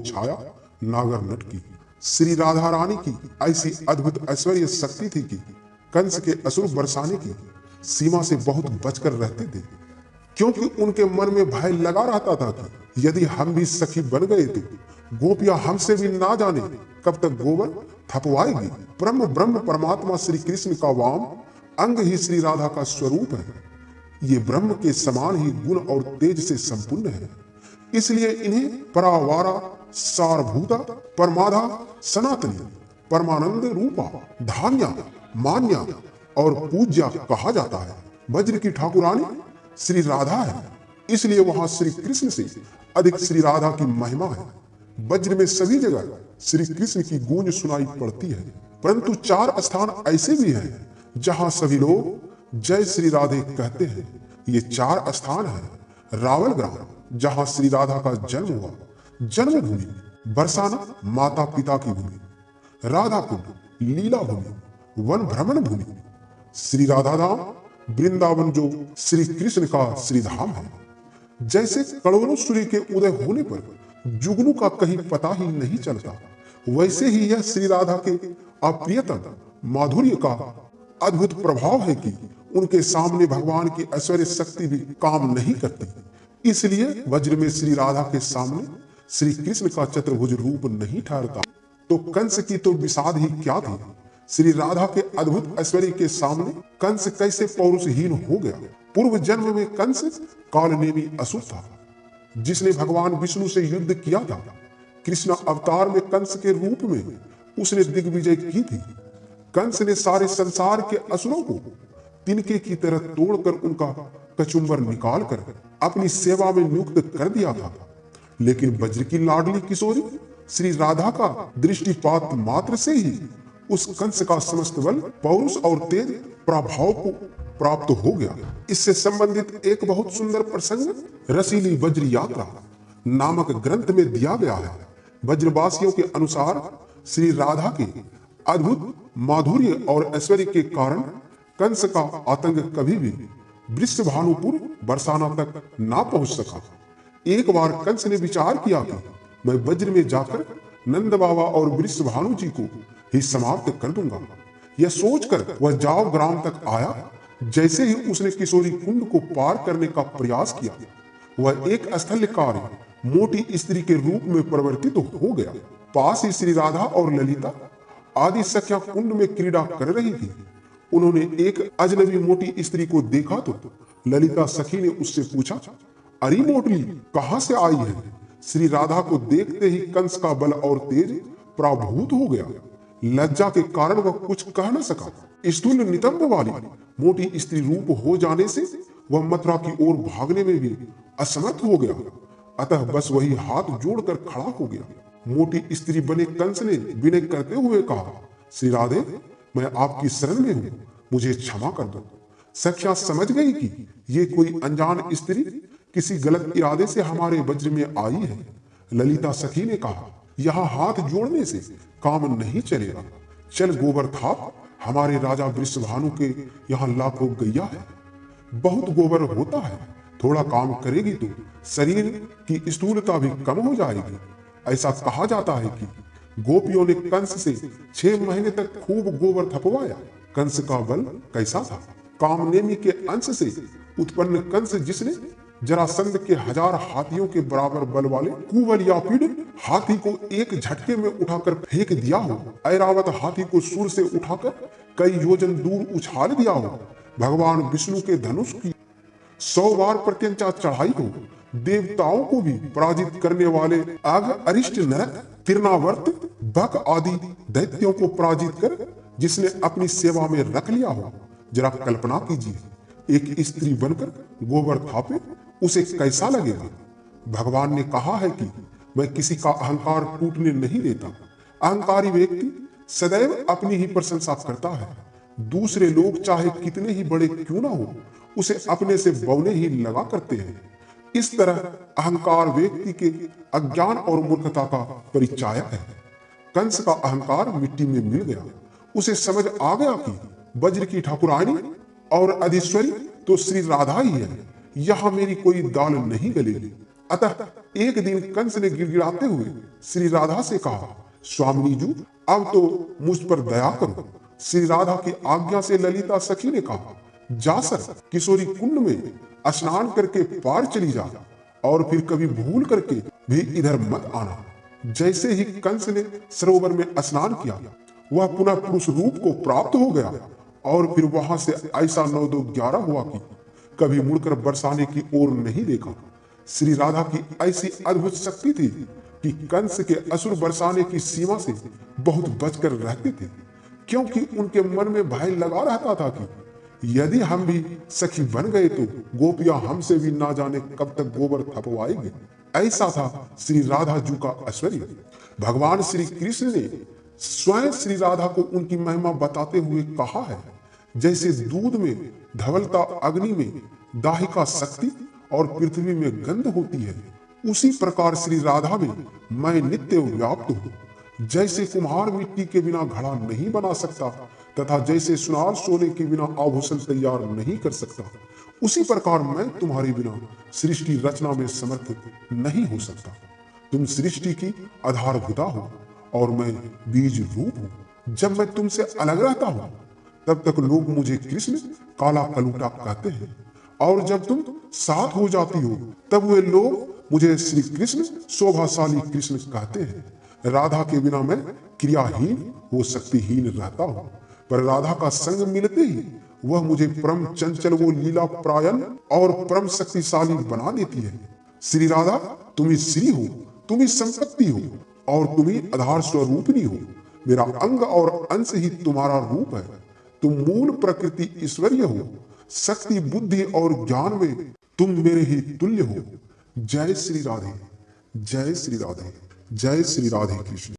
छाया नागर नट की। श्री राधा रानी की ऐसी अद्भुत ऐश्वर्य शक्ति थी कि कंस के असुर बरसाने की सीमा से बहुत बचकर रहते थे, क्योंकि उनके मन में भय लगा रहता था कि यदि हम भी सखी बन गए तो गोपियां हमसे भी ना जाने कब तक गोबर थपवाएगी। ब्रह्म ब्रह्म परमात्मा श्री कृष्ण का वाम अंग ही श्री राधा का स्वरूप है। ये ब्रह्म के समान ही गुण और तेज से संपूर्ण है, इसलिए इन्हें परावारा सारभूता परमाधा सनातनी परमानंद रूपा धान्या मान्या और पूज्या कहा जाता है। वज्र की ठाकुरानी श्री राधा है, इसलिए वहां श्री कृष्ण से अधिक श्री राधा की महिमा है। वज्र में सभी जगह श्री कृष्ण की गूंज सुनाई पड़ती है, परंतु 4 स्थान ऐसे भी हैं जहां सभी लोग जय श्री राधे कहते हैं। ये 4 स्थान हैं रावल ग्राम जहां श्री राधा का जन्म हुआ, जन्मभूमि बरसाना माता पिता की भूमि, राधा कुंड लीला भूमि, वन भ्रमण भूमि, श्री राधा धाम वृंदावन जो श्री कृष्ण का श्री धाम है। जैसे करोड़ों सूर्य के उदय होने पर जुगनू का कहीं पता ही नहीं चलता, वैसे ही यह श्री राधा के अप्रियतम माधुर्य का अद्भुत प्रभाव है कि उनके सामने भगवान की ऐश्वर्य शक्ति भी काम नहीं करती। इसलिए वज्र में श्री राधा के सामने श्री कृष्ण का चतुर्भुज रूप नहीं ठहरता। तो कंस की तो विषाद ही क्या थी, श्री राधा के अद्भुत ऐश्वर्य के सामने कंस कैसे पौरुषहीन हो गया। पूर्व जन्म में कंस कालनेमी असुर था, जिसने भगवान विष्णु से युद्ध किया था। कृष्ण अवतार में कंस के रूप में उसने दिग्विजय की थी। कंस ने सारे संसार के असुरों को तिनके की तरह तोड़कर उनका कचुम्बर निकालकर अपनी सेवा में नियुक्त कर दिया था। लेकिन वज्र की लाडली किशोरी श्री राधा का दृष्टिपात मात्र से ही उस कंस का समस्त बल पौरुष और तेज प्रभाव को प्राप्त हो गया। इससे संबंधित एक बहुत सुंदर प्रसंग रसीली वज्र यात्रा नामक ग्रंथ में दिया गया है। वज्रवासियों के अनुसार श्री राधा के अद्भुत माधुर्य और ऐश्वर्य के कारण कंस का आतंक कभी भी वृषभानुपुर बरसाना तक ना पहुंच सका। एक बार कंस ने विचार किया कि मैं वज्र में जाकर नंद बाबा और वृषभानु जी को ही समाप्त कर दूंगा। यह सोचकर वह जाव ग्राम तक आया। जैसे ही उसने किशोरी कुंड को पार करने का प्रयास किया, वह एक स्थल्यकारी मोटी स्त्री के रूप में परिवर्तित हो गया। पास ही श्री राधा और ललिता आदि सख्या कुंड में क्रीड़ा कर रही थी। उन्होंने एक अजनबी मोटी स्त्री को देखा तो ललिता सखी ने उससे पूछा, अरे मोटली कहां से आई है? श्री राधा को देखते ही कंस का बल और तेज पराभूत हो गया। लज्जा के कारण वह कुछ कह न सका। स्थूल नितंब वाली मोटी स्त्री रूप हो जाने से वह मथुरा की ओर भागने में भी असमर्थ हो गया। अतः बस वही हाथ जोड़कर खड़ा हो गया। मोटी स्त्री बने कंस ने विनय करते हुए कहा, श्री राधे मैं आपकी शरण में हूं, मुझे क्षमा कर दो। सख्या समझ गई कि ये कोई अनजान स्त्री किसी गलत इरादे से हमारे वज्र में आई है। ललिता सखी ने कहा, यहाँ हाथ जोड़ने से काम नहीं चलेगा, चल गोबर थाप, हमारे राजा वृषभानु के यहाँ लाखों गैया है, बहुत गोबर होता है, थोड़ा काम करेगी तो शरीर की स्थूलता भी कम हो जाएगी। ऐसा कहा जाता है कि गोपियों ने कंस से 6 महीने तक खूब गोबर थपवाया। कंस का बल कैसा था? कामनेमी के अंश से उत्पन्न कंस, जिसने जरासंध के 1000 हाथियों के बराबर बल वाले कुबल या पीड़ हाथी को एक झटके में उठाकर फेंक दिया हो, ऐरावत हाथी को सूर से उठाकर कई योजन दूर उछाल दिया हो, भगवान विष्णु के धनुष की 100 बार प्रत्यंचा चढ़ाई हो, देवताओं को भी पराजित करने वाले आग अरिष्ट नरक तिरनावर्त बक आदि दैत्यों को पराजित कर जिसने अपनी सेवा में रख लिया हो। जरा कल्पना कीजिए, एक स्त्री बनकर गोबर थापे, उसे कैसा लगेगा? भगवान ने कहा है कि मैं किसी का अहंकार टूटने नहीं देता। अहंकारी व्यक्ति सदैव अपनी ही प्रशंसा करता है। दूसरे लोग चाहे कितने ही बड़े क्यों ना हो, उसे अपने से बौने ही लगा करते हैं। इस तरह अहंकार व्यक्ति के अज्ञान और मूर्खता का परिचायक है। कंस का अहंकार मिट्टी में मिल गया। उसे समझ आ गया कि वज्र की ठाकुरानी और अधीश्वरी तो श्री राधा ही है, यहाँ मेरी कोई दाल नहीं गलेगी। अतः एक दिन कंस ने गिड़गिड़ाते हुए श्री राधा से कहा, स्वामिनी जी, अब तो मुझ पर दया करो। श्री राधा की आज्ञा से ललिता सखी ने कहा, जा सर, किशोरी कुंड में स्नान करके पार चली जा और फिर कभी भूल करके भी इधर मत आना। जैसे ही कंस ने सरोवर में स्नान किया, वह पुनः पुरुष रूप को प्राप्त हो गया और फिर वहां से ऐसा 9-2-11 हुआ कि कभी मुड़कर बरसाने की ओर नहीं देखा। श्री राधा की ऐसी अद्भुत शक्ति थी कि कंस के असुर बरसाने की सीमा से बहुत बचकर रहते थे, क्योंकि उनके मन में भय लगा रहता था कि यदि हम भी सखी बन गए तो गोपियां हमसे भी ना जाने कब तक गोबर थपवाएंगे। ऐसा था श्री राधा जी का ऐश्वर्य। भगवान श्री कृष्ण ने स्वयं श्री राधा को उनकी महिमा बताते हुए कहा है, जैसे दूध में धवलता, अग्नि में दाहिका शक्ति और पृथ्वी में गंध होती है, उसी प्रकार श्री राधा में मैं नित्य व्याप्त हूँ। जैसे कुम्हार मिट्टी के बिना घड़ा नहीं बना सकता तथा जैसे सुनार सोने के बिना आभूषण तैयार नहीं कर सकता, उसी प्रकार मैं तुम्हारे बिना सृष्टि रचना में समर्थ नहीं हो सकता। तुम सृष्टि की आधारभूता हो और मैं बीज रूप हूँ। जब मैं तुमसे अलग रहता हूँ तब तक लोग मुझे कृष्ण काला कलूटा कहते हैं, और जब तुम साथ हो जाती हो तब वे लोग मुझे श्री कृष्ण शोभाशाली कृष्ण कहते हैं। राधा के बिना मैं क्रियाहीन वो शक्तिहीन रहता हूँ, पर राधा का संग मिलते ही वह मुझे परम चंचल वो लीला प्रायण और परम शक्तिशाली बना देती है। श्री राधा, तुम ही श्री हो, तुम ही संपत्ति हो और तुम ही आधार स्वरूपिणी हो। मेरा अंग और अंश ही तुम्हारा रूप है। तुम मूल प्रकृति ईश्वरीय हो। शक्ति, बुद्धि और ज्ञान में तुम मेरे ही तुल्य हो। जय श्री राधे, जय श्री राधे, जय श्री राधे कृष्ण।